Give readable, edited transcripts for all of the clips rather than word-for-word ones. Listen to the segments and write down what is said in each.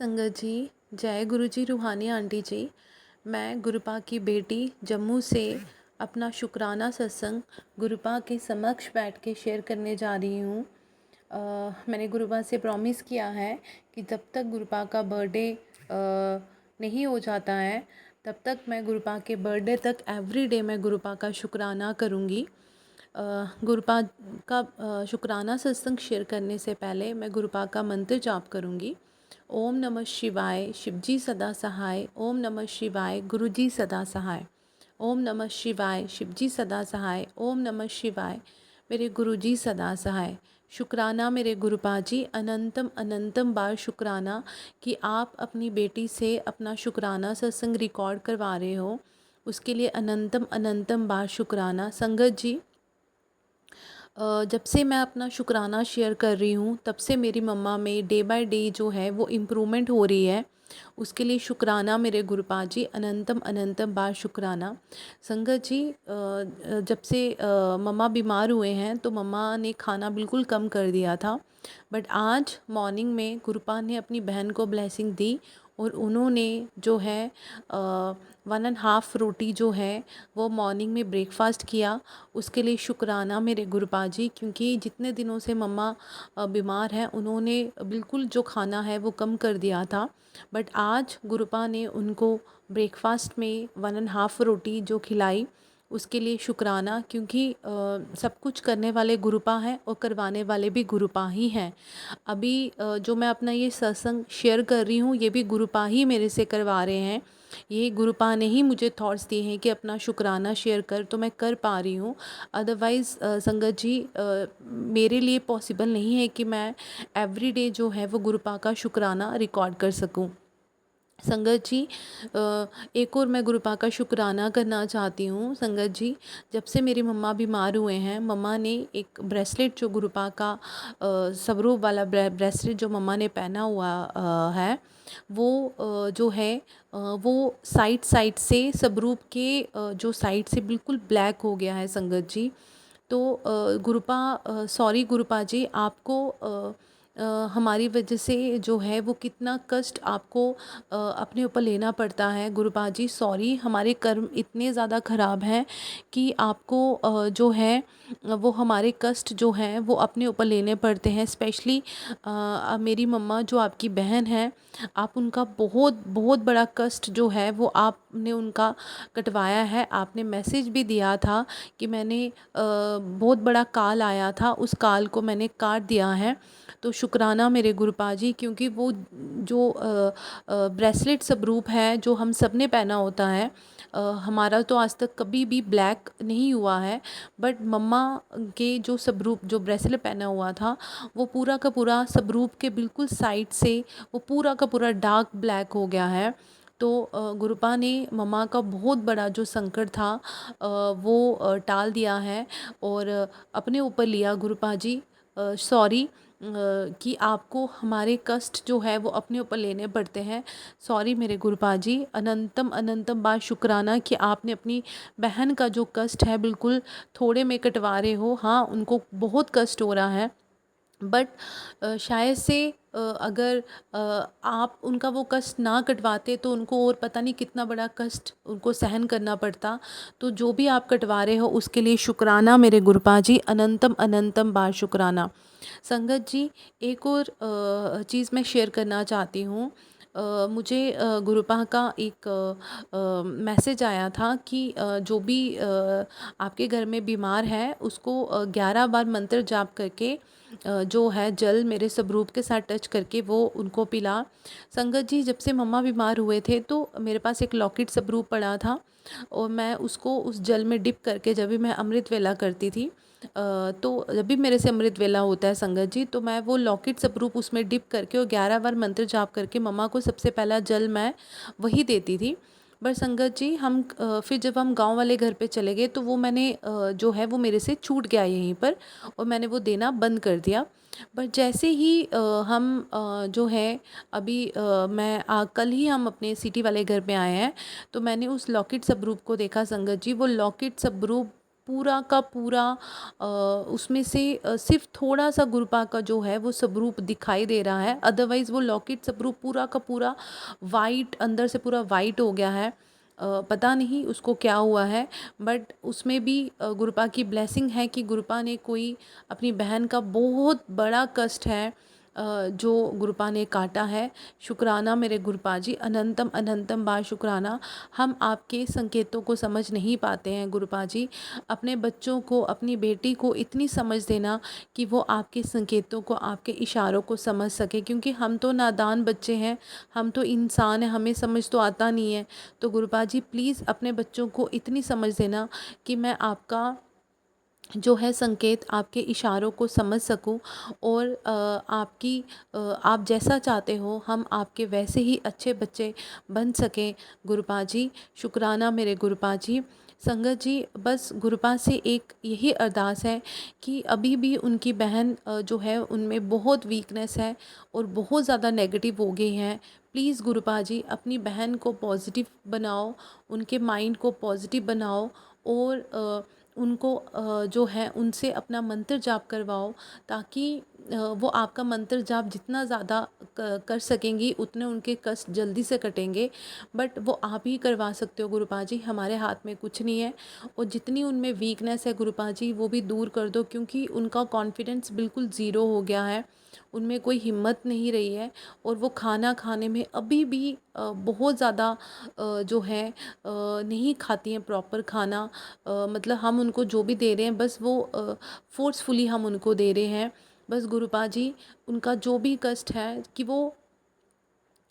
संगत जी, जय गुरु जी रूहानी आंटी जी। मैं गुरुपा की बेटी जम्मू से अपना शुक्राना सत्संग गुरुपा के समक्ष बैठ के शेयर करने जा रही हूँ। मैंने गुरुपा से प्रॉमिस किया है कि जब तक गुरुपा का बर्थडे नहीं हो जाता है तब तक मैं गुरुपा के बर्थडे तक एवरी डे मैं गुरुपा का शुक्राना करूँगी। गुरुपा का शुक्राना सत्संग शेयर करने से पहले मैं गुरुपा का मंत्र जाप करूँगी। ओम नमः शिवाय, शिवजी सदा सहाय। ओम नमः शिवाय, गुरुजी सदा सहाय। ओम नमः शिवाय, शिवजी सदा सहाय। ओम नमः शिवाय, मेरे गुरुजी सदा सहाय। शुक्राना मेरे गुरुपा जी, अनंतम अनंतम बार शुक्राना कि आप अपनी बेटी से अपना शुक्राना सत्संग रिकॉर्ड करवा रहे हो, उसके लिए अनंतम अनंतम बार शुक्राना। संगत जी, जब से मैं अपना शुक्राना शेयर कर रही हूँ तब से मेरी मम्मा में डे बाय डे जो है वो इम्प्रूवमेंट हो रही है। उसके लिए शुक्राना मेरे गुरुपा जी, अनंतम अनंतम बार शुक्राना। संगत जी, जब से मम्मा बीमार हुए हैं तो मम्मा ने खाना बिल्कुल कम कर दिया था, बट आज मॉर्निंग में गुरुपा ने अपनी बहन को ब्लेसिंग दी और उन्होंने जो है 1.5 रोटी जो है वो मॉर्निंग में ब्रेकफास्ट किया। उसके लिए शुक्राना मेरे गुरुपा जी, क्योंकि जितने दिनों से मम्मा बीमार हैं उन्होंने बिल्कुल जो खाना है वो कम कर दिया था, बट आज गुरुपा ने उनको ब्रेकफास्ट में 1.5 रोटी जो खिलाई, उसके लिए शुक्राना। क्योंकि सब कुछ करने वाले गुरुपा हैं और करवाने वाले भी गुरुपा ही हैं। अभी जो मैं अपना ये सत्संग शेयर कर रही हूँ ये भी गुरुपा ही मेरे से करवा रहे हैं। ये गुरुपा ने ही मुझे थॉट्स दिए हैं कि अपना शुक्राना शेयर कर, तो मैं कर पा रही हूँ। अदरवाइज़ संगत जी, मेरे लिए पॉसिबल नहीं है कि मैं एवरी डे जो है वो गुरुपा का शुक्राना रिकॉर्ड कर सकूँ। संगत जी, एक और मैं गुरुपा का शुक्राना करना चाहती हूँ। संगत जी, जब से मेरी मम्मा बीमार हुए हैं, मम्मा ने एक ब्रेसलेट जो गुरुपा का स्वरूप वाला ब्रेसलेट जो मम्मा ने पहना हुआ है, वो जो है वो साइड साइड से स्वरूप के जो साइड से बिल्कुल ब्लैक हो गया है संगत जी। तो गुरुपा, सॉरी गुरुपा जी, आपको हमारी वजह से जो है वो कितना कष्ट आपको अपने ऊपर लेना पड़ता है। गुरुपा जी सॉरी, हमारे कर्म इतने ज़्यादा ख़राब हैं कि आपको जो है वो हमारे कष्ट जो हैं वो अपने ऊपर लेने पड़ते हैं। स्पेशली मेरी मम्मा जो आपकी बहन है, आप उनका बहुत बहुत बड़ा कष्ट जो है वो आपने उनका कटवाया है। आपने मैसेज भी दिया था कि मैंने बहुत बड़ा काल आया था, उस काल को मैंने काट दिया है। तो शुक्राना मेरे गुरुपा जी, क्योंकि वो जो ब्रेसलेट स्वरूप है जो हम सब ने पहना होता है, हमारा तो आज तक कभी भी ब्लैक नहीं हुआ है, बट मम्मा के जो स्वरूप जो ब्रेसलेट पहना हुआ था वो पूरा का पूरा स्वरूप के बिल्कुल साइड से वो पूरा का पूरा डार्क ब्लैक हो गया है। तो गुरुपा ने मम्मा का बहुत बड़ा जो संकट था वो टाल दिया है और अपने ऊपर लिया। गुरुपा जी सॉरी कि आपको हमारे कष्ट जो है वो अपने ऊपर लेने पड़ते हैं। सॉरी मेरे गुरुपा जी, अनंतम अनंतम बार शुक्राना कि आपने अपनी बहन का जो कष्ट है बिल्कुल थोड़े में कटवा रहे हो। हाँ, उनको बहुत कष्ट हो रहा है, बट शायद से अगर आप उनका वो कष्ट ना कटवाते तो उनको और पता नहीं कितना बड़ा कष्ट उनको सहन करना पड़ता। तो जो भी आप कटवा रहे हो उसके लिए शुक्राना मेरे गुरुपा जी, अनंतम अनंतम बार शुक्राना। संगत जी, एक और चीज़ मैं शेयर करना चाहती हूँ। मुझे गुरुपा का एक मैसेज आया था कि जो भी आपके घर में बीमार है उसको 11 बार मंत्र जाप करके जो है जल मेरे स्वरूप के साथ टच करके वो उनको पिला। संगत जी, जब से मम्मा बीमार हुए थे तो मेरे पास एक लॉकेट स्वरूप पड़ा था और मैं उसको उस जल में डिप करके जब भी मैं अमृत वेला करती थी, तो जब भी मेरे से अमृत वेला होता है संगत जी, तो मैं वो लॉकेट स्वरूप उसमें डिप करके और 11 बार मंत्र जाप करके मम्मा को सबसे पहला जल मैं वही देती थी। पर संगत जी, हम फिर जब हम गांव वाले घर पे चले गए तो वो मैंने जो है वो मेरे से छूट गया यहीं पर और मैंने वो देना बंद कर दिया। पर जैसे ही हम जो है अभी कल ही हम अपने सिटी वाले घर पे आए हैं, तो मैंने उस लॉकेट स्वरूप को देखा संगत जी। वो लॉकेट स्वरूप पूरा का पूरा उसमें से सिर्फ थोड़ा सा गुरुपा का जो है वो स्वरूप दिखाई दे रहा है, अदरवाइज़ वो लॉकेट स्वरूप पूरा का पूरा वाइट, अंदर से पूरा वाइट हो गया है। पता नहीं उसको क्या हुआ है, बट उसमें भी गुरुपा की ब्लेसिंग है कि गुरुपा ने कोई अपनी बहन का बहुत बड़ा कष्ट है जो गुरुपा ने काटा है। शुक्राना मेरे गुरुपा जी, अनंतम अनंतम बार शुक्राना। हम आपके संकेतों को समझ नहीं पाते हैं गुरुपा जी। अपने बच्चों को, अपनी बेटी को इतनी समझ देना कि वो आपके संकेतों को, आपके इशारों को समझ सके, क्योंकि हम तो नादान बच्चे हैं, हम तो इंसान हैं, हमें समझ तो आता नहीं है। तो गुरुपा जी प्लीज़ अपने बच्चों को इतनी समझ देना कि मैं आपका जो है संकेत, आपके इशारों को समझ सकूं, और आप जैसा चाहते हो हम आपके वैसे ही अच्छे बच्चे बन सकें गुरुपा जी। शुक्राना मेरे गुरुपा जी। संगत जी, बस गुरुपा से एक यही अरदास है कि अभी भी उनकी बहन जो है उनमें बहुत वीकनेस है और बहुत ज़्यादा नेगेटिव हो गई हैं। प्लीज़ गुरुपा जी अपनी बहन को पॉजिटिव बनाओ, उनके माइंड को पॉजिटिव बनाओ, और उनको जो है उनसे अपना मंत्र जाप करवाओ, ताकि वो आपका मंत्र जाप जितना ज़्यादा कर सकेंगी उतने उनके कष्ट जल्दी से कटेंगे। बट वो आप ही करवा सकते हो गुरुपा जी, हमारे हाथ में कुछ नहीं है। और जितनी उनमें वीकनेस है गुरुपा जी वो भी दूर कर दो, क्योंकि उनका कॉन्फिडेंस बिल्कुल ज़ीरो हो गया है, उनमें कोई हिम्मत नहीं रही है, और वो खाना खाने में अभी भी बहुत ज़्यादा जो है नहीं खाती हैं प्रॉपर खाना। मतलब हम उनको जो भी दे रहे हैं बस वो फोर्सफुली हम उनको दे रहे हैं। बस गुरुपा जी उनका जो भी कष्ट है कि वो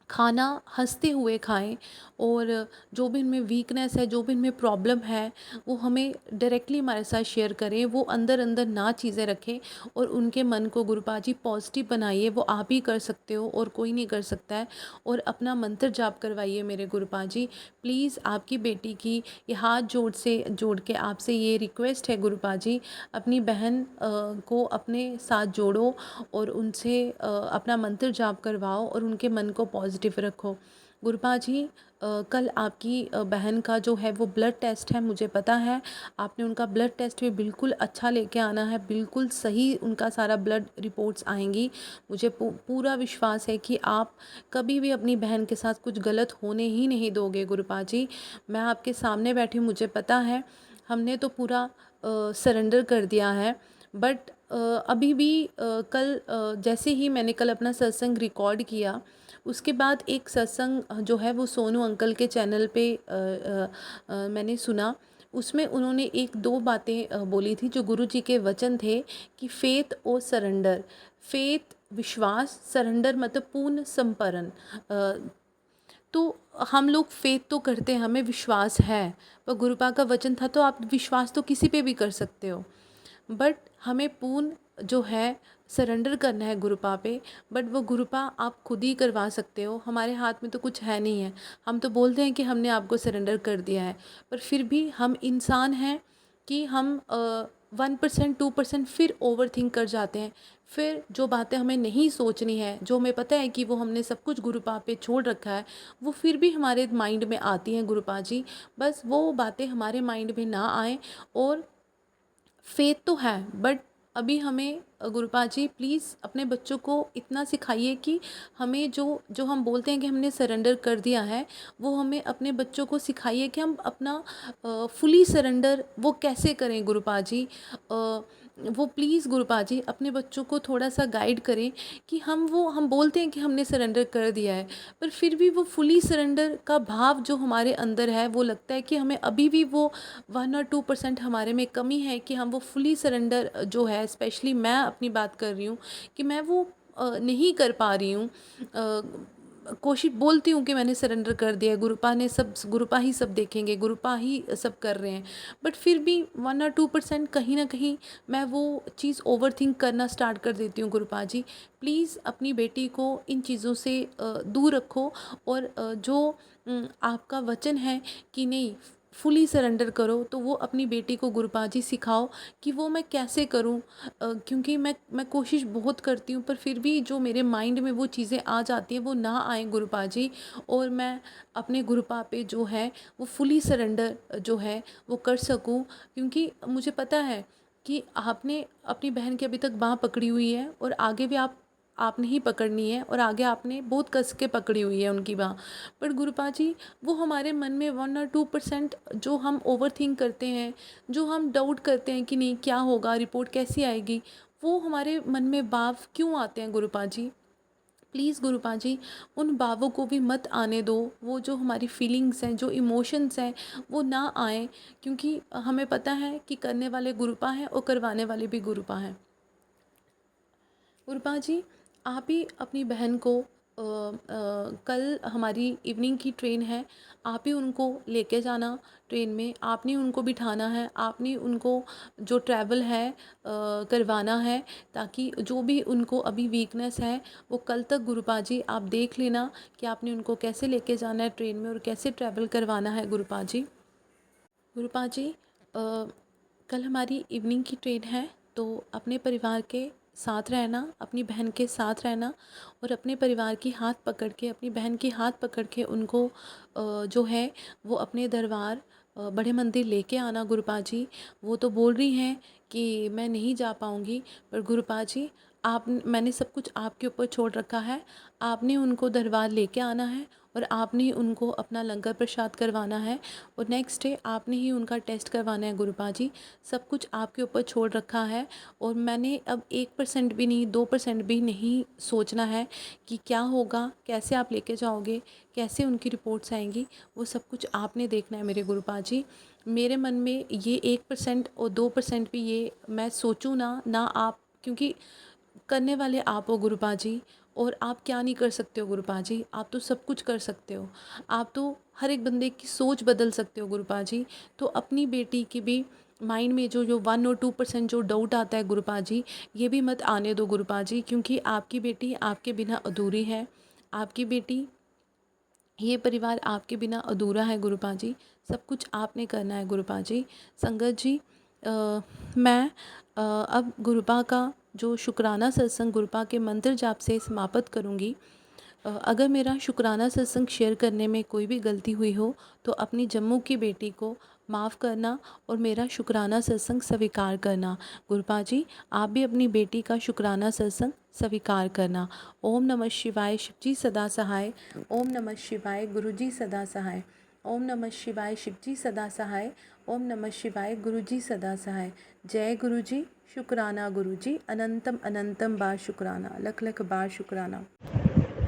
खाना हंसते हुए खाएं, और जो भी इनमें वीकनेस है, जो भी इनमें प्रॉब्लम है, वो हमें डायरेक्टली हमारे साथ शेयर करें, वो अंदर अंदर ना चीज़ें रखें, और उनके मन को गुरुपा जी पॉजिटिव बनाइए। वो आप ही कर सकते हो और कोई नहीं कर सकता है। और अपना मंत्र जाप करवाइए मेरे गुरुपा जी। प्लीज़ आपकी बेटी की ये हाथ जोड़ के आपसे ये रिक्वेस्ट है गुरुपा जी, अपनी बहन को अपने साथ जोड़ो और उनसे अपना मंत्र जाप करवाओ और उनके मन को पॉजिटिव रखो। गुरुपा जी कल आपकी बहन का जो है वो ब्लड टेस्ट है, मुझे पता है आपने उनका ब्लड टेस्ट भी बिल्कुल अच्छा लेके आना है, बिल्कुल सही उनका सारा ब्लड रिपोर्ट्स आएंगी। मुझे पूरा विश्वास है कि आप कभी भी अपनी बहन के साथ कुछ गलत होने ही नहीं दोगे गुरुपा जी। मैं आपके सामने बैठी हूँ, मुझे पता है हमने तो पूरा सरेंडर कर दिया है, बट अभी भी कल जैसे ही मैंने कल अपना सत्संग रिकॉर्ड किया, उसके बाद एक सत्संग जो है वो सोनू अंकल के चैनल पे मैंने सुना। उसमें उन्होंने एक दो बातें बोली थी जो गुरु जी के वचन थे कि फेथ और सरेंडर, फेथ विश्वास, सरेंडर मतलब पूर्ण समर्पण। तो हम लोग फेथ तो करते हैं, हमें विश्वास है, पर गुरुपा का वचन था तो आप विश्वास तो किसी पे भी कर सकते हो, बट हमें पूर्ण जो है सरेंडर करना है गुरुपा पे। बट वो गुरुपा आप खुद ही करवा सकते हो, हमारे हाथ में तो कुछ है नहीं है। हम तो बोलते हैं कि हमने आपको सरेंडर कर दिया है, पर फिर भी हम इंसान हैं कि हम 1% 2% फिर ओवर थिंक कर जाते हैं। फिर जो बातें हमें नहीं सोचनी है, जो हमें पता है कि वो हमने सब कुछ गुरुपा पे छोड़ रखा है, वो फिर भी हमारे माइंड में आती हैं गुरुपा जी। बस वो बातें हमारे माइंड में ना आए, और फेथ तो है, बट अभी हमें गुरुपा जी प्लीज़ अपने बच्चों को इतना सिखाइए कि हमें जो जो हम बोलते हैं कि हमने सरेंडर कर दिया है, वो हमें अपने बच्चों को सिखाइए कि हम अपना फुली सरेंडर वो कैसे करें गुरुपा जी। वो प्लीज़ गुरुपा जी अपने बच्चों को थोड़ा सा गाइड करें कि हम बोलते हैं कि हमने सरेंडर कर दिया है, पर फिर भी वो फुली सरेंडर का भाव जो हमारे अंदर है, वो लगता है कि हमें अभी भी वो 1 और 2% हमारे में कमी है कि हम वो फुली सरेंडर जो है, स्पेशली मैं अपनी बात कर रही हूँ कि मैं वो नहीं कर पा रही हूँ। कोशिश बोलती हूँ कि मैंने सरेंडर कर दिया है, गुरुपा ही सब देखेंगे, गुरुपा ही सब कर रहे हैं, बट फिर भी 1 और 2% कहीं ना कहीं मैं वो चीज़ ओवर थिंक करना स्टार्ट कर देती हूँ गुरुपा जी। प्लीज़ अपनी बेटी को इन चीज़ों से दूर रखो, और जो आपका वचन है कि नहीं, फुली सरेंडर करो। तो वो अपनी बेटी को गुरुपा जी सिखाओ कि वो मैं कैसे करूँ, क्योंकि मैं कोशिश बहुत करती हूँ पर फिर भी जो मेरे माइंड में वो चीज़ें आ जाती हैं वो ना आए गुरुपा जी, और मैं अपने गुरुपा पे जो है वो फुली सरेंडर जो है वो कर सकूँ। क्योंकि मुझे पता है कि आपने अपनी बहन की अभी तक बाँह पकड़ी हुई है और आगे भी आपने ही पकड़नी है, और आगे आपने बहुत कस के पकड़ी हुई है उनकी बाँह। पर गुरुपा जी, वो हमारे मन में 1 और 2% जो हम ओवर थिंक करते हैं, जो हम डाउट करते हैं कि नहीं क्या होगा, रिपोर्ट कैसी आएगी, वो हमारे मन में भाव क्यों आते हैं गुरुपा जी? प्लीज़ गुरुपा जी, उन भावों को भी मत आने दो। वो जो हमारी फीलिंग्स हैं, जो इमोशंस हैं, वो ना आएँ, क्योंकि हमें पता है कि करने वाले गुरुपा हैं और करवाने वाले भी गुरुपा हैं। गुरुपा जी, आप ही अपनी बहन को कल हमारी इवनिंग की ट्रेन है, आप ही उनको लेके जाना ट्रेन में, आपने उनको बिठाना है, आपने उनको जो ट्रैवल है करवाना है, ताकि जो भी उनको अभी वीकनेस है वो कल तक गुरुपा जी आप देख लेना कि आपने उनको कैसे लेके जाना है ट्रेन में और कैसे ट्रैवल करवाना है गुरुपा जी। गुरुपा जी, कल हमारी इवनिंग की ट्रेन है, तो अपने परिवार के साथ रहना, अपनी बहन के साथ रहना, और अपने परिवार की हाथ पकड़ के, अपनी बहन की हाथ पकड़ के उनको जो है वो अपने दरबार बड़े मंदिर लेके आना गुरुपा जी। वो तो बोल रही हैं कि मैं नहीं जा पाऊँगी, पर गुरुपा जी, आप मैंने सब कुछ आपके ऊपर छोड़ रखा है। आपने उनको दरबार लेके आना है और आपने उनको अपना लंगर प्रसाद करवाना है, और नेक्स्ट डे आपने ही उनका टेस्ट करवाना है गुरुपा जी। सब कुछ आपके ऊपर छोड़ रखा है, और मैंने अब 1% भी नहीं, 2% भी नहीं सोचना है कि क्या होगा, कैसे आप लेके जाओगे, कैसे उनकी रिपोर्ट्स आएंगी। वो सब कुछ आपने देखना है मेरे गुरुपा जी। मेरे मन में ये 1% और 2% भी ये मैं सोचूं ना आप, क्योंकि करने वाले आप हो गुरुपा जी, और आप क्या नहीं कर सकते हो गुरुपा जी, आप तो सब कुछ कर सकते हो। आप तो हर एक बंदे की सोच बदल सकते हो गुरुपा जी। तो अपनी बेटी की भी माइंड में जो जो 1 और 2% जो डाउट आता है गुरुपा जी, ये भी मत आने दो गुरुपा जी, क्योंकि आपकी बेटी आपके बिना अधूरी है। आपकी बेटी, ये परिवार आपके बिना अधूरा है गुरुपा जी। सब कुछ आपने करना है गुरुपा जी। संगत जी, मैं अब गुरुपा का जो शुक्राना सत्संग गुरुपा के मंत्र जाप से समाप्त करूँगी। अगर मेरा शुक्राना सत्संग शेयर करने में कोई भी गलती हुई हो तो अपनी जम्मू की बेटी को माफ़ करना और मेरा शुक्राना सत्संग स्वीकार करना। गुरुपा जी, आप भी अपनी बेटी का शुक्राना सत्संग स्वीकार करना। ओम नमः शिवाय, शिवजी सदा सहाय। ओम नमः शिवाय, गुरुजी सदा सहाय। ओम नमः शिवाय, शिवजी सदा सहाय। ओम नमः शिवाय, गुरुजी सदा सहाय। जय गुरुजी, शुक्राना गुरुजी, अनंतम अनंतम बार शुक्राना, लख लख बार शुक्राना।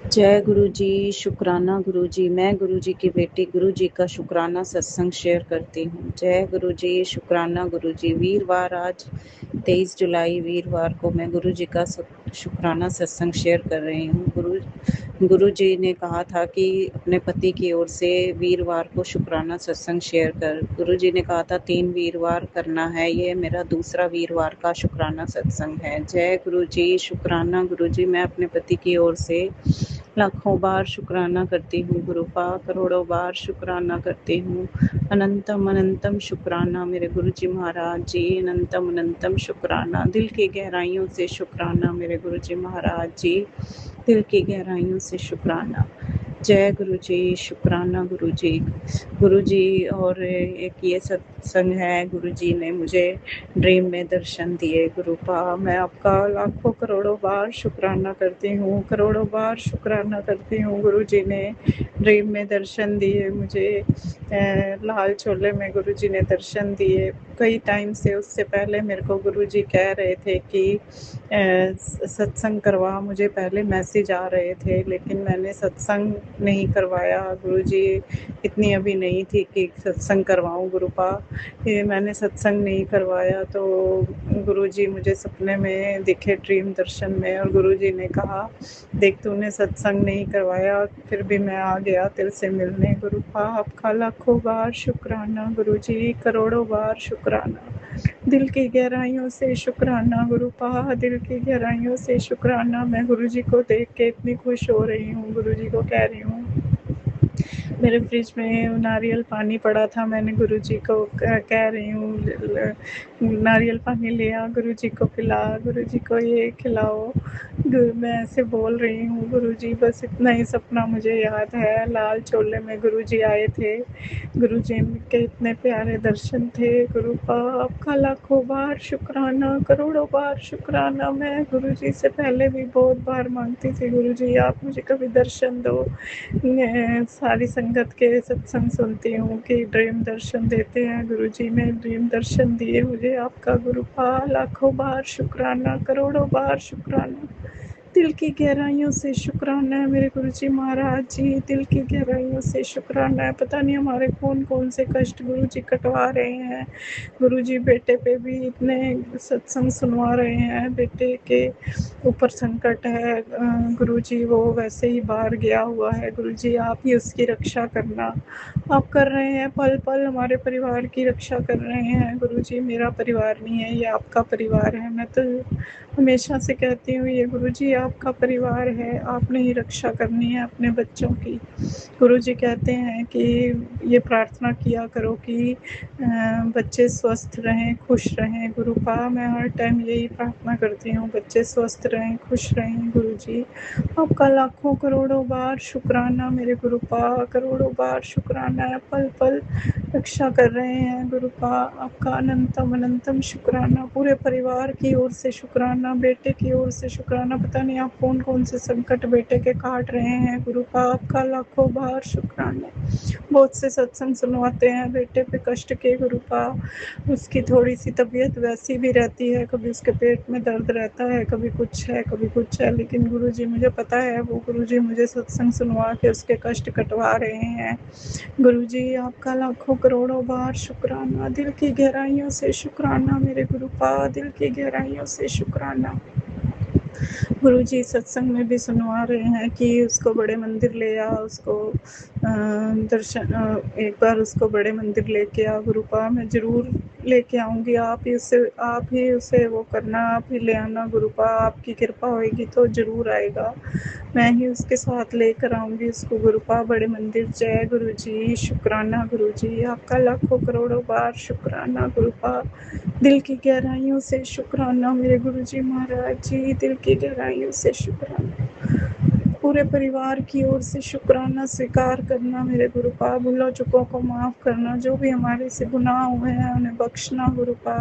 जय गुरु जी, शुक्राना गुरु जी। मैं गुरु जी की बेटी गुरु जी का शुक्राना सत्संग शेयर करती हूँ। जय गुरु जी, शुक्राना गुरु जी। वीरवार, आज 23 जुलाई वीरवार को मैं गुरु जी का शुक्राना सत्संग शेयर कर रही हूँ। गुरु जी ने कहा था कि अपने पति की ओर से वीरवार को शुक्राना सत्संग शेयर कर। गुरु जी ने कहा था 3 वीरवार करना है, ये मेरा दूसरा वीरवार का शुक्राना सत्संग है। जय गुरु जी, शुक्राना गुरु जी। मैं अपने पति की ओर से लाखों बार शुक्राना करती हूँ गुरुपा, करोड़ों बार शुक्राना करती हूँ। अनंतम अनंतम शुक्राना मेरे गुरु जी महाराज जी, अनंतम अनंतम शुक्राना। दिल की गहराइयों से शुक्राना मेरे गुरु जी महाराज जी, दिल की गहराइयों से शुक्राना। जय गुरु जी, शुक्राना गुरु जी। गुरु जी, और एक ये सत्संग है, गुरु जी ने मुझे ड्रीम में दर्शन दिए। गुरुपा, मैं आपका लाखों करोड़ों बार शुक्राना करती हूँ, करोड़ों बार शुक्राना करती हूँ। गुरु जी ने ड्रीम में दर्शन दिए मुझे, लाल चोले में गुरु जी ने दर्शन दिए। कई टाइम से, उससे पहले मेरे को गुरु जी कह रहे थे कि सत्संग करवा, मुझे पहले मैसेज आ रहे थे, लेकिन मैंने सत्संग नहीं करवाया। गुरुजी इतनी अभी नहीं थी कि सत्संग करवाऊं गुरुपा, ये मैंने सत्संग नहीं करवाया। तो गुरुजी मुझे सपने में दिखे, ड्रीम दर्शन में, और गुरुजी ने कहा देख तूने सत्संग नहीं करवाया, फिर भी मैं आ गया तेरे से मिलने। गुरुपा, आपका लाखों बार शुक्राना गुरुजी, करोड़ों बार शुक्राना, दिल की गहराइयों से शुक्राना गुरुपा, दिल की गहराइयों से शुक्राना। मैं गुरुजी को देख के इतनी खुश हो रही हूँ, गुरुजी को कह रही हूँ मेरे फ्रिज में नारियल पानी पड़ा था, मैंने गुरुजी को कह रही हूँ नारियल पानी ले आ, गुरुजी को पिला, गुरुजी को ये खिलाओ। मैं ऐसे बोल रही हूँ गुरुजी, बस इतना ही सपना मुझे याद है। लाल चोले में गुरुजी आए थे, गुरुजी के इतने प्यारे दर्शन थे। गुरु आपका लाखों बार शुक्राना, करोड़ों बार शुक्राना। मैं गुरुजी से पहले भी बहुत बार मांगती थी, गुरुजी आप मुझे कभी दर्शन दो। मैं सारी संगत के सत्संग सुनती हूँ कि ड्रीम दर्शन देते हैं गुरुजी ने ड्रीम दर्शन दिए मुझे। आपका गुरुपा लाखों बार शुक्राना, करोड़ों बार शुक्राना। दिल की गहराइयों से शुक्राना है मेरे गुरुजी महाराज जी, दिल की गहराइयों से शुक्राना है। पता नहीं हमारे कौन कौन से कष्ट गुरुजी कटवा रहे हैं। गुरुजी बेटे पे भी इतने सत्संग सुनवा रहे हैं, बेटे के ऊपर संकट है। गुरुजी वो वैसे ही बाहर गया हुआ है, गुरुजी आप ही उसकी रक्षा करना। आप कर रहे हैं, पल पल हमारे परिवार की रक्षा कर रहे हैं गुरुजी। मेरा परिवार नहीं है, ये आपका परिवार है। मैं तो हमेशा से कहती हूँ ये गुरुजी आपका परिवार है, आपने ही रक्षा करनी है अपने बच्चों की। गुरुजी कहते हैं कि ये प्रार्थना किया करो कि बच्चे स्वस्थ रहें, खुश रहें। गुरुपा मैं हर टाइम यही प्रार्थना करती हूँ, बच्चे स्वस्थ रहें, खुश रहें। गुरुजी आपका लाखों करोड़ों बार शुक्राना मेरे गुरुपा, करोड़ों बार शुक्राना है। पल पल रक्षा कर रहे हैं गुरुपा, आपका अनंतम अनंतम शुक्राना। पूरे परिवार की ओर से शुक्राना, बेटे की ओर से शुक्राना। पता नहीं आप कौन कौन से संकट बेटे के काट रहे हैं गुरुपा, आपका लाखों बार शुक्राना। बहुत से सत्संग सुनवाते हैं बेटे पे कष्ट के गुरुपा, उसकी थोड़ी सी तबीयत वैसी भी रहती है, कभी उसके पेट में दर्द रहता है, कभी कुछ है कभी कुछ है, लेकिन गुरुजी मुझे पता है वो गुरुजी मुझे सत्संग सुनवा के उसके कष्ट कटवा रहे हैं। गुरुजी आपका लाखों करोड़ों बार शुक्राना, दिल की गहराइयों से शुक्राना मेरे गुरुपा, दिल की गहराइयों से शुक्राना। गुरुजी सत्संग में भी सुनवा रहे हैं कि उसको बड़े मंदिर ले आ, उसको दर्शन एक बार उसको बड़े मंदिर लेके आ गुरुपा। मैं ज़रूर लेके आऊँगी, आप ही उसे वो करना, आप ही ले आना गुरुपा, आपकी कृपा होएगी तो ज़रूर आएगा। मैं ही उसके साथ लेकर आऊँगी उसको गुरुपा बड़े मंदिर। जय गुरुजी, शुक्राना गुरुजी, आपका लाखों करोड़ों बार शुक्राना गुरुपा। दिल की गहराइयों से शुक्राना मेरे गुरुजी महाराज जी, दिल की गहराइयों से शुक्राना। पूरे परिवार की ओर से शुक्राना स्वीकार करना मेरे गुरुपा, भूलों चूकों को माफ़ करना, जो भी हमारे से गुनाह हुए हैं उन्हें बख्शना गुरुपा।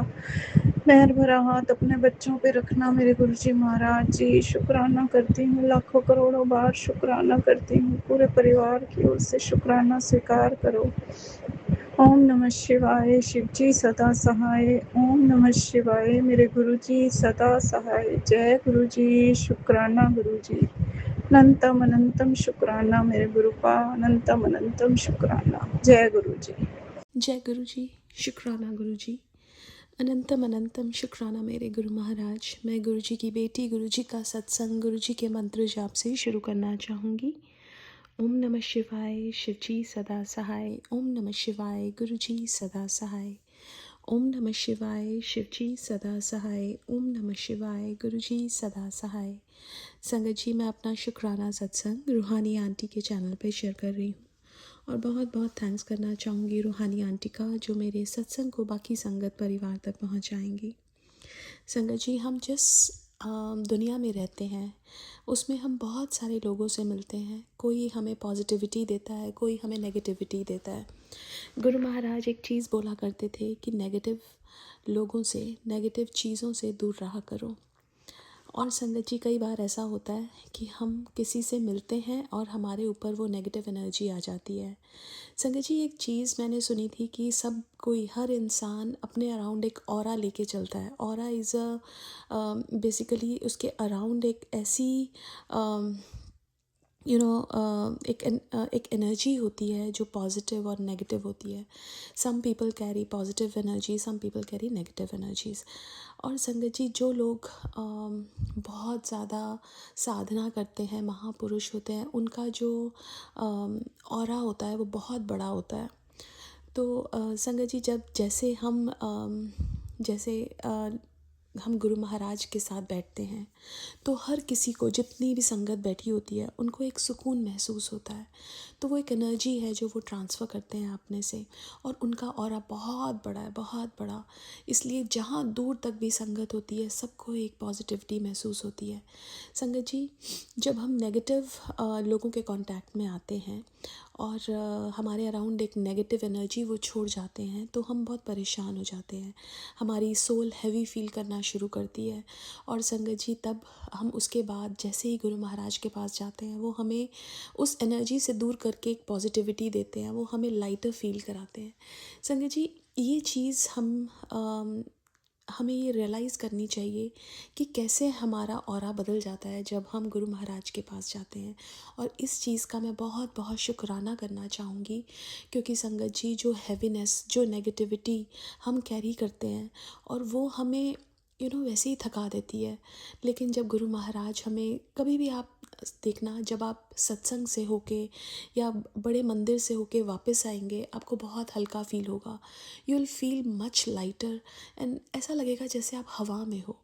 मेहर भरा हाथ अपने बच्चों पे रखना मेरे गुरुजी महाराज जी। शुक्राना करती हूँ, लाखों करोड़ों बार शुक्राना करती हूँ। पूरे परिवार की ओर से शुक्राना स्वीकार करो। ओम नमः शिवाय, शिवजी सदा सहाय। ओम नमः शिवाय, मेरे गुरुजी सदा सहाय। जय गुरुजी, शुक्राना गुरुजी, अनंतम अनंतम शुक्राना मेरे गुरुपा, अनंतम अनंतम शुक्राना। जय गुरुजी। जय गुरु जी, शुक्राना गुरु जी, अनंतम अनंतम शुक्राना मेरे गुरु महाराज। मैं गुरु जी की बेटी, गुरु जी का सत्संग, गुरु जी के मंत्र जाप से शुरू करना चाहूँगी। ओम नमः शिवाय, शिवजी सदा सहाय। ओम नमः शिवाय, गुरु जी सदा सहाय। ओम नमः शिवाय, शिवजी सदा सहाय। ओम नमः शिवाय, गुरु जी सदा सहाय। संगत जी, मैं अपना शुक्राना सत्संग रूहानी आंटी के चैनल पे शेयर कर रही हूँ और बहुत बहुत थैंक्स करना चाहूँगी रूहानी आंटी का, जो मेरे सत्संग को बाकी संगत परिवार तक पहुँचाएंगी। संगत जी, हम जिस दुनिया में रहते हैं उसमें हम बहुत सारे लोगों से मिलते हैं। कोई हमें पॉजिटिविटी देता है, कोई हमें नेगेटिविटी देता है। गुरु महाराज एक चीज़ बोला करते थे कि नेगेटिव लोगों से, नेगेटिव चीज़ों से दूर रहा करो। और संगत जी, कई बार ऐसा होता है कि हम किसी से मिलते हैं और हमारे ऊपर वो नेगेटिव एनर्जी आ जाती है। संगत जी, एक चीज़ मैंने सुनी थी कि सब कोई, हर इंसान अपने अराउंड एक ऑरा लेके चलता है। ऑरा इज़ बेसिकली उसके अराउंड एक ऐसी एक एनर्जी होती है जो पॉजिटिव और नेगेटिव होती है। Some people carry positive energy, some people carry negative energies. और संगत जी, जो लोग बहुत ज़्यादा साधना करते हैं, महापुरुष होते हैं, उनका जो ऑरा होता है वो बहुत बड़ा होता है। तो संगत जी, जब जैसे हम जैसे हम गुरु महाराज के साथ बैठते हैं तो हर किसी को, जितनी भी संगत बैठी होती है, उनको एक सुकून महसूस होता है। तो वो एक एनर्जी है जो वो ट्रांसफ़र करते हैं अपने से, और उनका ऑरा बहुत बड़ा है, बहुत बड़ा। इसलिए जहाँ दूर तक भी संगत होती है, सबको एक पॉजिटिविटी महसूस होती है। संगत जी, जब हम नेगेटिव लोगों के कांटेक्ट में आते हैं और हमारे अराउंड एक नेगेटिव एनर्जी वो छोड़ जाते हैं, तो हम बहुत परेशान हो जाते हैं। हमारी सोल हैवी फील करना शुरू करती है। और संगत जी, तब हम उसके बाद जैसे ही गुरु महाराज के पास जाते हैं, वो हमें उस एनर्जी से दूर करके एक पॉजिटिविटी देते हैं, वो हमें लाइटर फील कराते हैं। संगत जी, ये चीज़ हमें ये रियलाइज़ करनी चाहिए कि कैसे हमारा ऑरा बदल जाता है जब हम गुरु महाराज के पास जाते हैं। और इस चीज़ का मैं बहुत बहुत शुक्राना करना चाहूँगी, क्योंकि संगत जी, जो हैवीनेस, जो नेगेटिविटी हम कैरी करते हैं, और वो हमें वैसे ही थका देती है। लेकिन जब गुरु महाराज हमें, कभी भी आप देखना, जब आप सत्संग से होके या बड़े मंदिर से होके वापस आएंगे, आपको बहुत हल्का फील होगा। You will feel much lighter, and ऐसा लगेगा जैसे आप हवा में हो,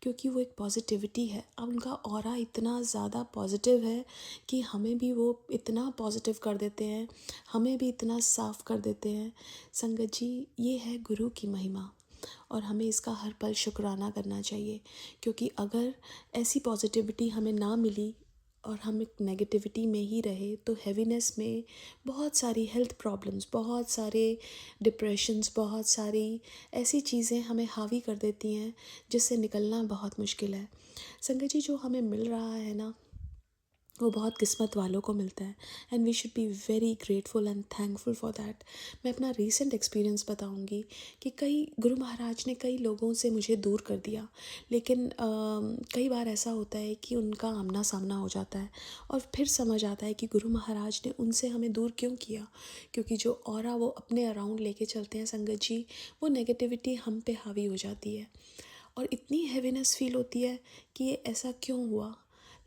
क्योंकि वो एक पॉजिटिविटी है। अब उनका ऑरा इतना ज़्यादा पॉजिटिव है कि हमें भी वो इतना पॉजिटिव कर देते हैं, हमें भी इतना साफ़ कर देते हैं। संगत जी, ये है गुरु की महिमा, और हमें इसका हर पल शुक्राना करना चाहिए। क्योंकि अगर ऐसी पॉजिटिविटी हमें ना मिली और हम एक नेगेटिविटी में ही रहे, तो हैवीनेस में बहुत सारी हेल्थ प्रॉब्लम्स, बहुत सारे डिप्रेशंस, बहुत सारी ऐसी चीज़ें हमें हावी कर देती हैं जिससे निकलना बहुत मुश्किल है। संगत जी, जो हमें मिल रहा है ना, वो बहुत किस्मत वालों को मिलता है, and we should be very grateful and thankful for that. मैं अपना रीसेंट एक्सपीरियंस बताऊंगी कि गुरु महाराज ने कई लोगों से मुझे दूर कर दिया, लेकिन कई बार ऐसा होता है कि उनका आमना सामना हो जाता है, और फिर समझ आता है कि गुरु महाराज ने उनसे हमें दूर क्यों किया। क्योंकि जो ऑरा वो अपने अराउंड लेके चलते हैं संगत जी, वो नेगेटिविटी हम पे हावी हो जाती है, और इतनी हैवीनेस फील होती है कि ये ऐसा क्यों हुआ।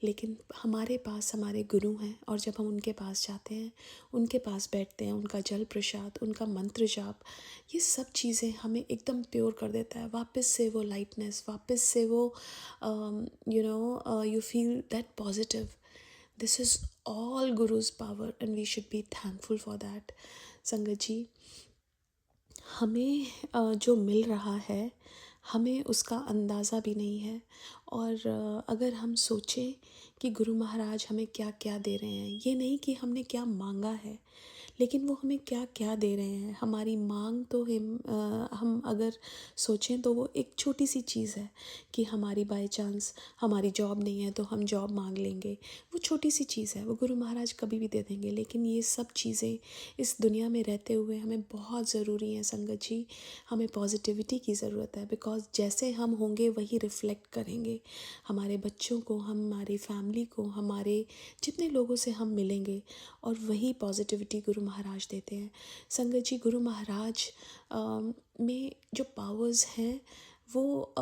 लेकिन हमारे पास हमारे गुरु हैं, और जब हम उनके पास जाते हैं, उनके पास बैठते हैं, उनका जल प्रसाद, उनका मंत्र जाप, ये सब चीज़ें हमें एकदम प्योर कर देता है। वापस से वो लाइटनेस, वापस से वो you feel that positive. This is all guru's power, and we should be thankful for that. संगत जी, हमें जो मिल रहा है, हमें उसका अंदाज़ा भी नहीं है। और अगर हम सोचें कि गुरु महाराज हमें क्या क्या दे रहे हैं, ये नहीं कि हमने क्या मांगा है, लेकिन वो हमें क्या क्या दे रहे हैं। हमारी मांग तो हम अगर सोचें तो वो एक छोटी सी चीज़ है कि हमारी बाय चांस हमारी जॉब नहीं है तो हम जॉब मांग लेंगे, वो छोटी सी चीज़ है, वो गुरु महाराज कभी भी दे देंगे। लेकिन ये सब चीज़ें इस दुनिया में रहते हुए हमें बहुत ज़रूरी हैं संगत जी। हमें पॉजिटिविटी की ज़रूरत है, बिकॉज़ जैसे हम होंगे वही रिफ़्लेक्ट करेंगे हमारे बच्चों को, हमारी फैमिली को, हमारे जितने लोगों से हम मिलेंगे, और वही पॉजिटिविटी गुरु महाराज देते हैं। संगत जी, गुरु महाराज में जो पावर्स हैं वो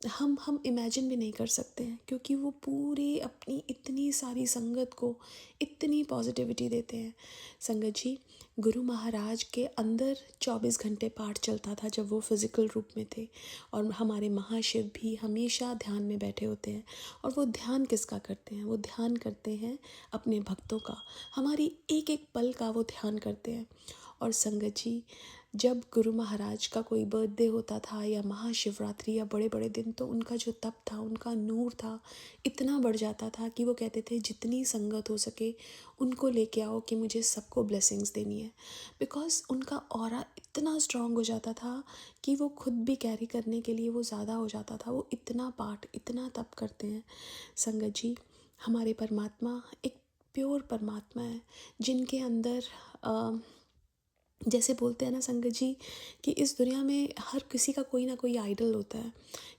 हम इमेजिन भी नहीं कर सकते हैं, क्योंकि वो पूरी अपनी इतनी सारी संगत को इतनी पॉजिटिविटी देते हैं। संगत जी, गुरु महाराज के अंदर 24 घंटे पाठ चलता था जब वो फिज़िकल रूप में थे, और हमारे महाशिव भी हमेशा ध्यान में बैठे होते हैं। और वो ध्यान किसका करते हैं? वो ध्यान करते हैं अपने भक्तों का, हमारी एक एक पल का वो ध्यान करते हैं। और संगत जी, जब गुरु महाराज का कोई बर्थडे होता था या महाशिवरात्रि या बड़े बड़े दिन, तो उनका जो तप था, उनका नूर था, इतना बढ़ जाता था कि वो कहते थे जितनी संगत हो सके उनको लेके आओ कि मुझे सबको ब्लेसिंग्स देनी है। बिकॉज़ उनका ऑरा इतना स्ट्रांग हो जाता था कि वो खुद भी कैरी करने के लिए वो ज़्यादा हो जाता था। वो इतना पाठ, इतना तप करते हैं। संगत जी, हमारे परमात्मा एक प्योर परमात्मा है, जिनके अंदर जैसे बोलते हैं ना संगत जी, कि इस दुनिया में हर किसी का कोई ना कोई आइडल होता है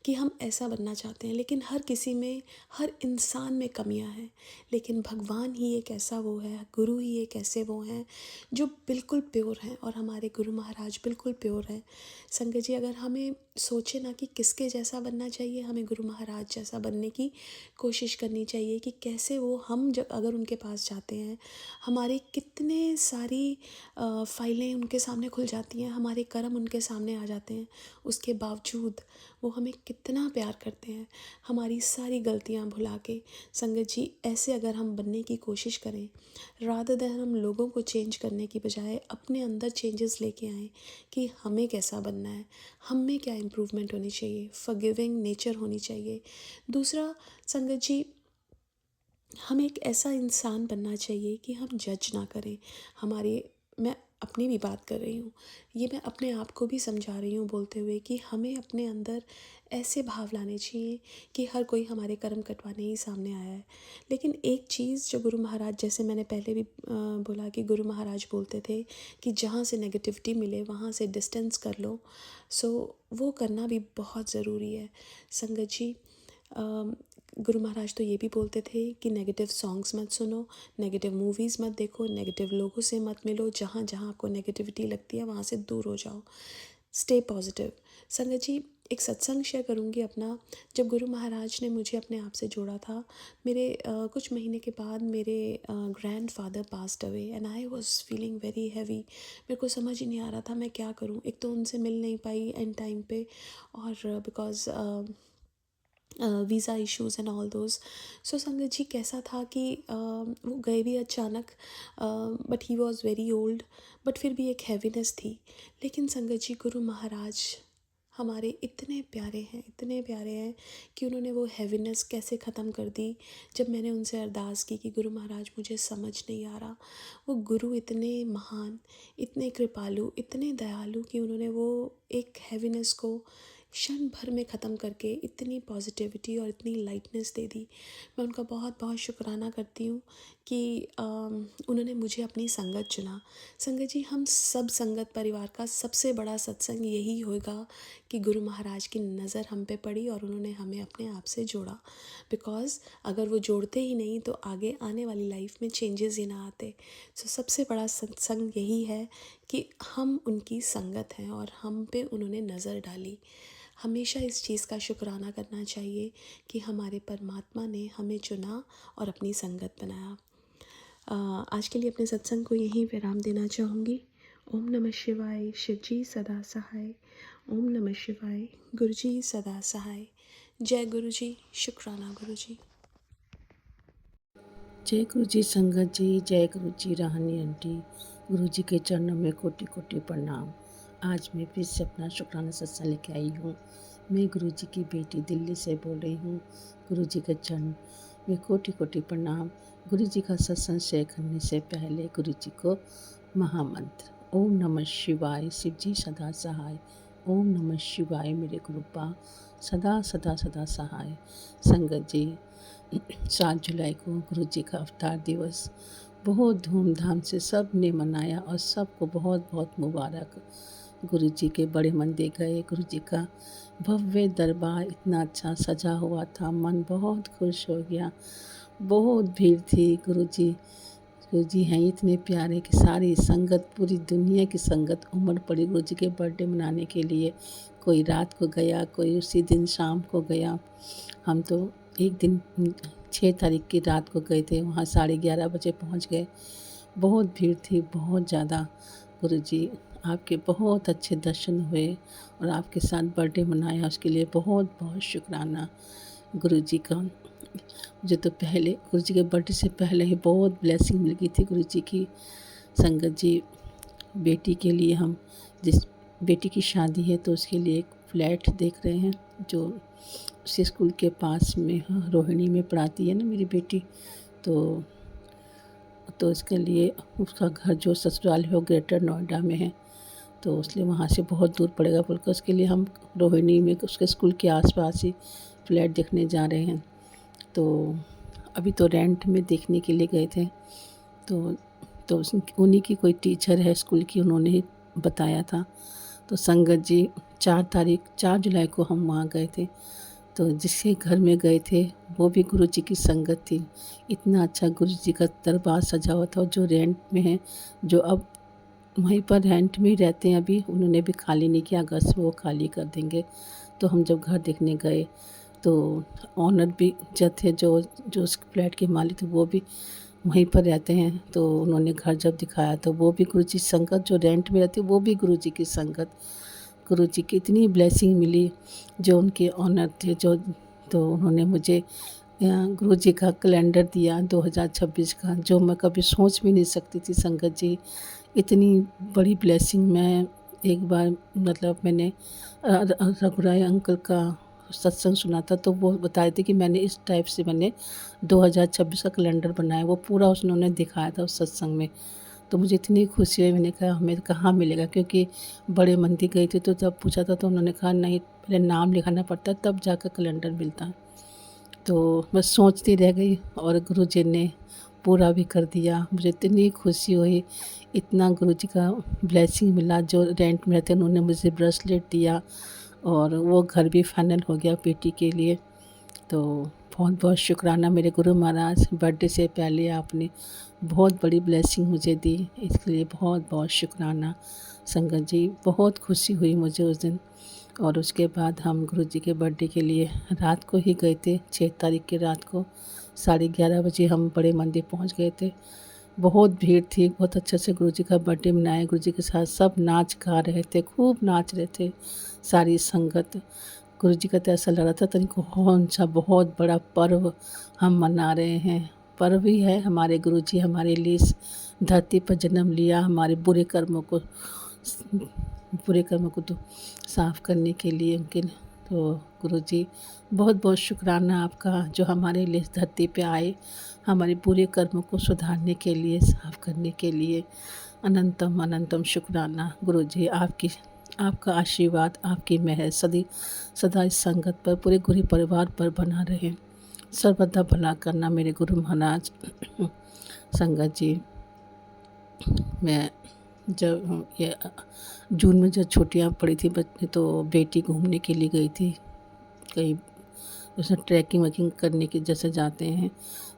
कि हम ऐसा बनना चाहते हैं, लेकिन हर किसी में, हर इंसान में कमियां हैं। लेकिन भगवान ही एक ऐसा वो है, गुरु ही एक ऐसे वो हैं जो बिल्कुल प्योर हैं, और हमारे गुरु महाराज बिल्कुल प्योर हैं। संगत जी, अगर हमें सोचे ना कि किसके जैसा बनना चाहिए, हमें गुरु महाराज जैसा बनने की कोशिश करनी चाहिए कि कैसे वो, हम जब अगर उनके पास जाते हैं, हमारे कितने सारी फाइलें आँखें उनके सामने खुल जाती हैं, हमारे कर्म उनके सामने आ जाते हैं। उसके बावजूद वो हमें कितना प्यार करते हैं, हमारी सारी गलतियाँ भुला के। संगत जी, ऐसे अगर हम बनने की कोशिश करें, रादर देन हम लोगों को चेंज करने की बजाय अपने अंदर चेंजेस लेके आएँ कि हमें कैसा बनना है, हम में क्या इम्प्रूवमेंट होनी चाहिए, फॉरगिविंग नेचर होनी चाहिए। दूसरा संगत जी, हम एक ऐसा इंसान बनना चाहिए कि हम जज ना करें। मैं अपनी भी बात कर रही हूँ, ये मैं अपने आप को भी समझा रही हूँ बोलते हुए कि हमें अपने अंदर ऐसे भाव लाने चाहिए कि हर कोई हमारे कर्म कटवाने ही सामने आया है। लेकिन एक चीज़ जो गुरु महाराज, जैसे मैंने पहले भी बोला कि गुरु महाराज बोलते थे कि जहाँ से नेगेटिविटी मिले वहाँ से डिस्टेंस कर लो। सो वो करना भी बहुत ज़रूरी है संगत जी। गुरु महाराज तो ये भी बोलते थे कि नेगेटिव सॉन्ग्स मत सुनो, नेगेटिव मूवीज़ मत देखो, नेगेटिव लोगों से मत मिलो, जहाँ जहाँ आपको नेगेटिविटी लगती है वहाँ से दूर हो जाओ, स्टे पॉजिटिव। संगत जी, एक सत्संग शेयर करूँगी अपना। जब गुरु महाराज ने मुझे अपने आप से जोड़ा था, मेरे कुछ महीने के बाद मेरे grandfather passed away and I was feeling very heavy. मेरे को समझ ही नहीं आ रहा था मैं क्या करूँ। एक तो उनसे मिल नहीं पाई एंड टाइम पे, और because visa issues and all those. So संगत जी, कैसा था कि वो गए भी अचानक, but he was very old, but फिर भी एक हैवीनेस थी। लेकिन संगत जी, गुरु महाराज हमारे इतने प्यारे हैं, इतने प्यारे हैं कि उन्होंने वो हैवीनेस कैसे ख़त्म कर दी। जब मैंने उनसे अरदास की कि गुरु महाराज मुझे समझ नहीं आ रहा, वो गुरु इतने महान, इतने कृपालु, इतने दयालु कि उन्होंने वो एक हैवीनेस को क्षण भर में ख़त्म करके इतनी पॉजिटिविटी और इतनी लाइटनेस दे दी। मैं उनका बहुत बहुत शुक्राना करती हूँ कि उन्होंने मुझे अपनी संगत चुना। संगत जी, हम सब संगत परिवार का सबसे बड़ा सत्संग यही होगा कि गुरु महाराज की नज़र हम पे पड़ी और उन्होंने हमें अपने आप से जोड़ा। बिकॉज़ अगर वो जोड़ते ही नहीं तो आगे आने वाली लाइफ में चेंजेस ही ना आते। सो सबसे बड़ा सत्संग यही है कि हम उनकी संगत हैं और हम पे उन्होंने नज़र डाली। हमेशा इस चीज़ का शुक्राना करना चाहिए कि हमारे परमात्मा ने हमें चुना और अपनी संगत बनाया। आज के लिए अपने सत्संग को यहीं विराम देना चाहूँगी। ओम नमः शिवाय। शिव जी सदा सहाय। ओम नमः शिवाय। गुरु जी सदा सहाय। जय गुरु जी। शुक्राना गुरु जी। जय गुरु जी संगत जी, जय गुरु जी राहनी आंटी। गुरु जी के चरणों में कोटि कोटि प्रणाम। आज मैं फिर से अपना शुक्राना सत्संग लेके आई हूँ। मैं गुरु जी की बेटी दिल्ली से बोल रही हूँ। गुरु जी के चरण में कोटि कोटि प्रणाम। गुरु जी का सत्संग शेयर करने से पहले गुरु जी को महामंत्र ओम नमः शिवाय। शिव जी सदा सहाय। ओम नमः शिवाय मेरे गुरुपा सदा सदा सदा सहाय। संगत जी, 7 जुलाई को गुरु जी का अवतार दिवस बहुत धूमधाम से सब ने मनाया और सबको बहुत बहुत मुबारक। गुरु जी के बड़े मंदिर गए, गुरु जी का भव्य दरबार इतना अच्छा सजा हुआ था, मन बहुत खुश हो गया। बहुत भीड़ थी। गुरु जी हैं इतने प्यारे कि सारी संगत, पूरी दुनिया की संगत उमड़ पड़ी गुरु जी के बर्थडे मनाने के लिए। कोई रात को गया, कोई उसी दिन शाम को गया। हम तो एक दिन 6 तारीख की रात को गए थे, वहाँ 11:30 बजे पहुँच गए। बहुत भीड़ थी, बहुत ज़्यादा। गुरु जी आपके बहुत अच्छे दर्शन हुए और आपके साथ बर्थडे मनाया, उसके लिए बहुत बहुत शुक्राना गुरु जी का। मुझे तो पहले गुरु जी के बर्थडे से पहले ही बहुत ब्लेसिंग मिल गई थी गुरु जी की। संगत जी, बेटी के लिए हम जिस बेटी की शादी है तो उसके लिए एक फ्लैट देख रहे हैं जो उसी स्कूल के पास में, रोहिणी में पढ़ाती है ना मेरी बेटी। तो इसके लिए उसका घर जो ससुराल है वो ग्रेटर नोएडा में है, तो इसलिए वहाँ से बहुत दूर पड़ेगा बोलकर उसके लिए हम रोहिणी में उसके स्कूल के आसपास ही फ्लैट देखने जा रहे हैं। तो अभी तो रेंट में देखने के लिए गए थे, तो उन्हीं की कोई टीचर है स्कूल की, उन्होंने ही बताया था। तो संगत जी 4 जुलाई को हम वहाँ गए थे। तो जिसके घर में गए थे वो भी गुरु जी की संगत थी। इतना अच्छा गुरु जी का दरबार सजा हुआ था। जो रेंट में है, जो अब वहीं पर रेंट में ही रहते हैं, अभी उन्होंने भी खाली नहीं किया, अगस्त में वो खाली कर देंगे। तो हम जब घर देखने गए तो ऑनर भी जो थे, जो उस फ्लैट के मालिक थे, वो भी वहीं पर रहते हैं। तो उन्होंने घर जब दिखाया तो वो भी गुरुजी संगत, जो रेंट में रहती है वो भी गुरुजी की संगत। गुरुजी की इतनी ब्लेसिंग मिली, जो उनके ऑनर थे, जो तो उन्होंने मुझे गुरुजी का कैलेंडर दिया 2026 का, जो मैं कभी सोच भी नहीं सकती थी संगत जी। इतनी बड़ी ब्लेसिंग मैं एक बार मतलब मैंने रघुराय अंकल का सत्संग सुना था, तो वो बताए थे कि मैंने इस टाइप से मैंने 2026 का कैलेंडर बनाया, वो पूरा उन्होंने दिखाया था उस सत्संग में। तो मुझे इतनी खुशी हुई, मैंने कहा हमें कहाँ मिलेगा, क्योंकि बड़े मंदिर गई थी तो जब पूछा था तो उन्होंने कहा नहीं, पहले नाम लिखाना पड़ता है तब जाकर कैलेंडर मिलता है। तो बस सोचती रह गई और गुरुजी ने पूरा भी कर दिया। मुझे इतनी खुशी हुई, इतना गुरुजी का ब्लेसिंग मिला। जो रेंट में रहते उन्होंने मुझे ब्रेसलेट दिया और वो घर भी फाइनल हो गया बेटी के लिए। तो बहुत बहुत शुक्राना मेरे गुरु महाराज, बर्थडे से पहले आपने बहुत बड़ी ब्लेसिंग मुझे दी, इसके लिए बहुत बहुत शुक्राना संगत जी। बहुत खुशी हुई मुझे उस दिन। और उसके बाद हम गुरुजी के बर्थडे के लिए रात को ही गए थे, 6 तारीख की रात को 11:30 बजे हम बड़े मंदिर पहुंच गए थे। बहुत भीड़ थी, बहुत अच्छे से गुरुजी का बर्थडे मनाया। गुरुजी के साथ सब नाच गा रहे थे, खूब नाच रहे थे सारी संगत। गुरुजी का तो ऐसा लग रहा था तनिक कौन सा बहुत बड़ा पर्व हम मना रहे हैं। पर्व ही है, हमारे गुरुजी हमारे लिए इस धरती पर जन्म लिया, हमारे बुरे कर्मों को तो साफ़ करने के लिए उनके। तो गुरुजी बहुत बहुत शुक्राना आपका, जो हमारे लिए इस धरती पे आए, हमारे बुरे कर्मों को सुधारने के लिए, साफ़ करने के लिए। अनंतम अनंतम शुक्राना गुरुजी, आपका आशीर्वाद, आपकी मेहर सदा इस संगत पर, पूरे गुरु परिवार पर बना रहे। सर्वदा भला करना मेरे गुरु महाराज। संगत जी, मैं जब ये जून में जब छुट्टियाँ पड़ी थी बच्चे, तो बेटी घूमने के लिए गई थी कहीं, जैसे ट्रैकिंग वैकिंग करने के जैसे जाते हैं,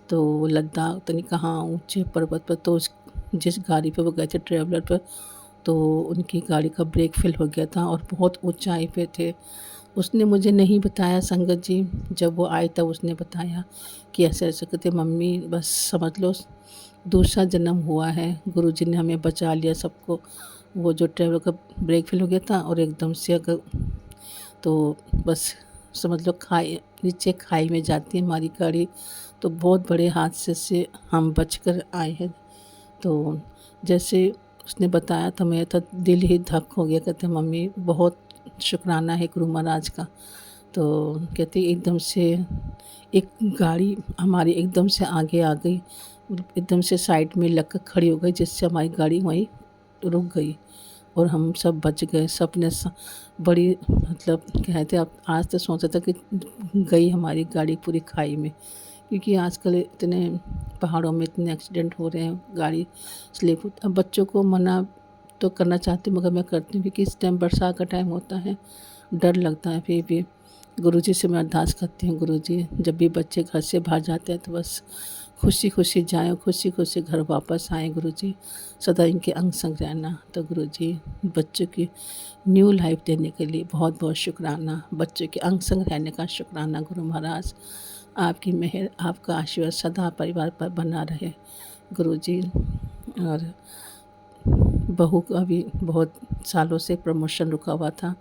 तो लद्दाख तो नहीं कहाँ ऊंचे पर्वत पर। तो जिस गाड़ी पे वो गए थे ट्रैवलर पर, तो उनकी गाड़ी का ब्रेक फेल हो गया था और बहुत ऊंचाई पे थे। उसने मुझे नहीं बताया संगत जी, जब वो आई तब उसने बताया कि ऐसे ऐसे कहते मम्मी बस समझ लो दूसरा जन्म हुआ है, गुरुजी ने हमें बचा लिया सबको। वो जो ट्रैवलर का ब्रेक फेल हो गया था और एकदम से अगर तो बस समझ लो नीचे खाई में जाती है हमारी गाड़ी। तो बहुत बड़े हादसे से हम बचकर आए हैं। तो जैसे उसने बताया तो मेरा तो दिल ही धक हो गया। कहते मम्मी बहुत शुक्राना है गुरु महाराज का। तो कहते एकदम से एक गाड़ी हमारी एकदम से आगे आ गई, एकदम से साइड में लगकर खड़ी हो गई, जिससे हमारी गाड़ी वहीं रुक गई और हम सब बच गए। सब ने बड़ी मतलब कहते अब आज तो सोचा था कि गई हमारी गाड़ी पूरी खाई में, क्योंकि आजकल इतने पहाड़ों में इतने एक्सीडेंट हो रहे हैं, गाड़ी स्लिप। अब बच्चों को मना तो करना चाहती हूँ, मगर मैं करती हूँ क्योंकि इस टाइम बरसात का टाइम होता है, डर लगता है। फिर भी गुरुजी से मैं अरदास करती हूँ, गुरुजी जब भी बच्चे घर से बाहर जाते हैं तो बस खुशी खुशी जाएं, खुशी खुशी घर वापस आएँ। गुरुजी सदा इनके अंग संग रहना। तो गुरुजी बच्चों की न्यू लाइफ देने के लिए बहुत बहुत शुक्राना, बच्चों के अंग संग रहने का शुक्राना। गुरु महाराज आपकी मेहर, आपका आशीर्वाद सदा परिवार पर बना रहे गुरुजी। और बहू का भी बहुत सालों से प्रमोशन रुका हुआ था,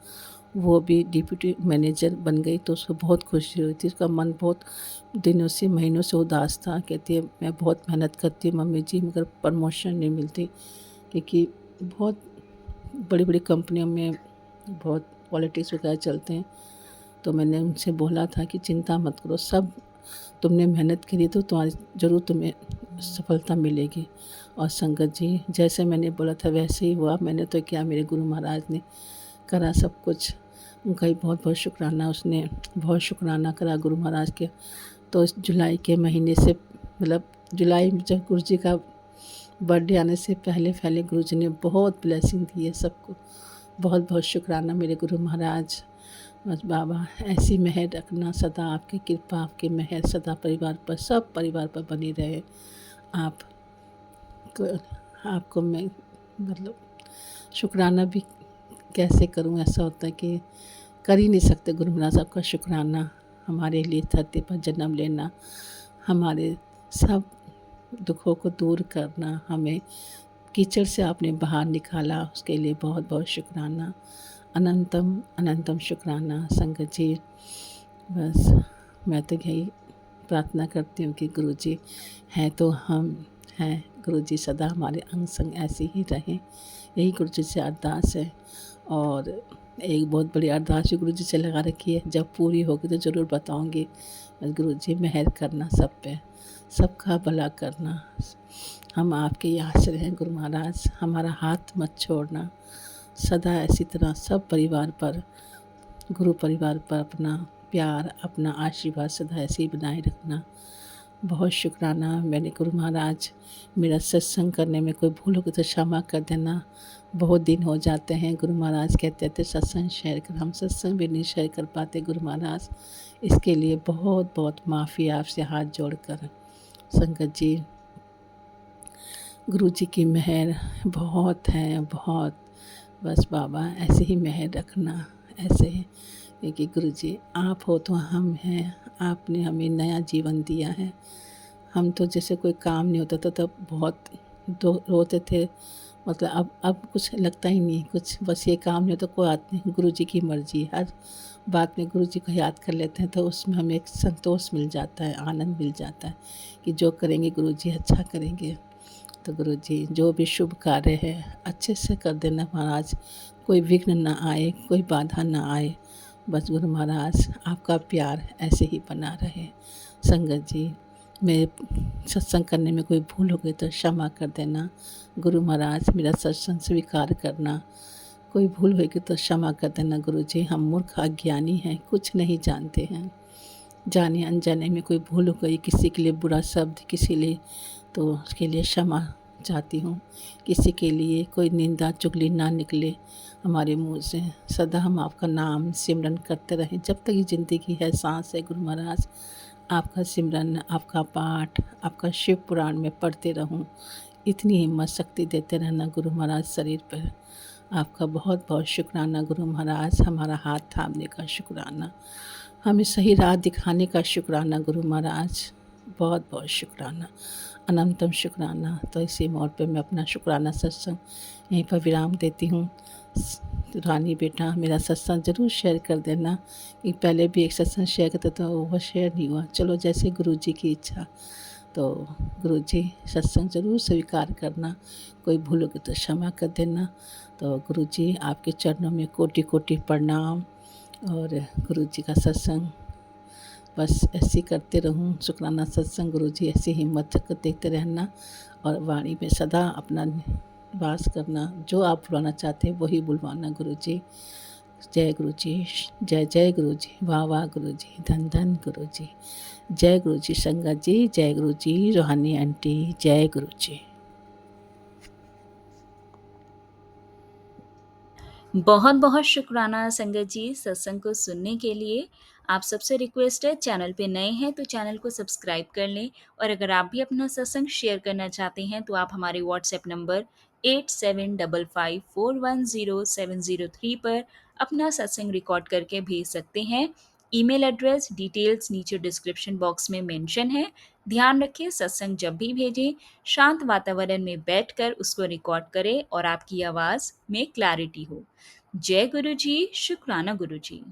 वो भी डिप्टी मैनेजर बन गई, तो उसको बहुत खुशी हुई थी। उसका मन बहुत दिनों से महीनों से उदास था। कहती है मैं बहुत मेहनत करती हूँ मम्मी जी, मगर प्रमोशन नहीं मिलती, क्योंकि बहुत बड़ी बड़ी कंपनियों में बहुत पॉलिटिक्स वगैरह चलते हैं। तो मैंने उनसे बोला था कि चिंता मत करो, सब तुमने मेहनत करी तो तुम्हारी ज़रूर तुम्हें सफलता मिलेगी। और संगत जी जैसे मैंने बोला था वैसे ही हुआ। मैंने तो क्या, मेरे गुरु महाराज ने करा सब कुछ, उनका ही बहुत बहुत शुक्राना। उसने बहुत शुक्राना करा गुरु महाराज के। तो इस जुलाई के महीने से मतलब जुलाई में जब गुरु जी का बर्थडे आने से पहले पहले गुरु जी ने बहुत ब्लेसिंग दी है सबको। बहुत बहुत शुक्राना मेरे गुरु महाराज। बस बाबा ऐसी मेहर रखना सदा, आपकी कृपा आपकी मेहर सदा परिवार पर, सब परिवार पर बनी रहे। आपको मैं मतलब शुक्राना भी कैसे करूं, ऐसा होता है कि कर ही नहीं सकते। गुरु महाराज आपका शुक्राना, हमारे लिए धरती पर जन्म लेना, हमारे सब दुखों को दूर करना, हमें कीचड़ से आपने बाहर निकाला, उसके लिए बहुत बहुत शुक्राना। अनंतम अनंतम शुक्राना संगत जी। बस मैं तो यही प्रार्थना करती हूँ कि गुरुजी हैं तो हम हैं, गुरुजी सदा हमारे अंग संग ऐसे ही रहें, यही गुरुजी से अरदास है। और एक बहुत बड़ी अरदास भी गुरुजी से लगा रखी है, जब पूरी होगी तो ज़रूर बताऊँगी। बस गुरुजी मेहर करना सब पे, सबका भला करना। हम आपके ही आश्रय हैं गुरु महाराज, हमारा हाथ मत छोड़ना। सदा इसी तरह सब परिवार पर, गुरु परिवार पर अपना प्यार, अपना आशीर्वाद सदा ऐसे ही बनाए रखना। बहुत शुक्राना। मैंने गुरु महाराज, मेरा सत्संग करने में कोई भूल होगी तो क्षमा कर देना। बहुत दिन हो जाते हैं, गुरु महाराज कहते थे सत्संग शेयर कर, हम सत्संग भी नहीं शेयर कर पाते गुरु महाराज, इसके लिए बहुत बहुत माफ़ी आपसे हाथ जोड़कर। संगत जी, गुरु जी की मेहर बहुत है, बहुत। बस बाबा ऐसे ही मेहर रखना, ऐसे ही, क्योंकि गुरु जी आप हो तो हम हैं, आपने हमें नया जीवन दिया है। हम तो जैसे कोई काम नहीं होता था तब बहुत रोते थे, मतलब अब कुछ लगता ही नहीं कुछ, बस ये काम नहीं होता कोई बात नहीं, गुरु जी की मर्जी। हर बात में गुरु जी को याद कर लेते हैं तो उसमें हमें एक संतोष मिल जाता है, आनंद मिल जाता है कि जो करेंगे गुरु जी अच्छा करेंगे। तो गुरु जी जो भी शुभ कार्य है अच्छे से कर देना महाराज, कोई विघ्न ना आए, कोई बाधा ना आए। बस गुरु महाराज आपका प्यार ऐसे ही बना रहे। संगत जी, मेरे सत्संग करने में कोई भूल हो गई तो क्षमा कर देना। गुरु महाराज मेरा सत्संग स्वीकार करना। कोई भूल होगी तो क्षमा कर देना गुरु जी, हम मूर्ख अज्ञानी हैं, कुछ नहीं जानते हैं। जाने अनजाने में कोई भूल हो गई, किसी के लिए बुरा शब्द, किसी लिए, तो उसके लिए क्षमा चाहती हूँ। किसी के लिए कोई निंदा चुगली ना निकले हमारे मुँह से। सदा हम आपका नाम सिमरन करते रहें जब तक ये ज़िंदगी है, सांस है गुरु महाराज। आपका सिमरन, आपका पाठ, आपका शिव पुराण में पढ़ते रहूं, इतनी हिम्मत शक्ति देते रहना गुरु महाराज शरीर पर। आपका बहुत बहुत शुक्राना गुरु महाराज, हमारा हाथ थामने का शुक्राना, हमें सही राह दिखाने का शुक्राना गुरु महाराज, बहुत बहुत शुक्राना, अनंतम शुक्राना। तो इसी मोड़ पे मैं अपना शुक्राना सत्संग यहीं पर विराम देती हूँ। रानी बेटा मेरा सत्संग ज़रूर शेयर कर देना, कि पहले भी एक सत्संग शेयर करता था वो शेयर नहीं हुआ। चलो जैसे गुरु जी की इच्छा। तो गुरु जी सत्संग ज़रूर स्वीकार करना, कोई भूल होगी तो क्षमा कर देना। तो गुरु जी आपके चरणों में कोटि कोटि प्रणाम। और गुरु जी का सत्संग बस ऐसे ही करते रहूँ, शुक्राना सत्संग गुरु जी ऐसे हिम्मत रख देखते रहना, और वाणी में सदा अपना वास करना। जो आप बुलाना चाहते हैं वही बुलवाना गुरु जी। जय गुरु जी, जय जय गुरु जी, वाह वाह गुरु जी, धन धन गुरु जी। जय गुरु जी संगत जी, जय गुरु जी रूहानी आंटी, जय गुरु जी। बहुत बहुत शुक्राना संगत जी सत्संग को सुनने के लिए। आप सबसे रिक्वेस्ट है, चैनल पे नए हैं तो चैनल को सब्सक्राइब कर लें, और अगर आप भी अपना सत्संग शेयर करना चाहते हैं तो आप हमारे व्हाट्सएप नंबर 8755410703 पर अपना सत्संग रिकॉर्ड करके भेज सकते हैं। ईमेल एड्रेस डिटेल्स नीचे डिस्क्रिप्शन बॉक्स में मेंशन है। ध्यान रखें, सत्संग जब भी भेजें शांत वातावरण में बैठकर उसको रिकॉर्ड करें और आपकी आवाज़ में क्लैरिटी हो। जय गुरु जी, शुक्राना गुरु जी।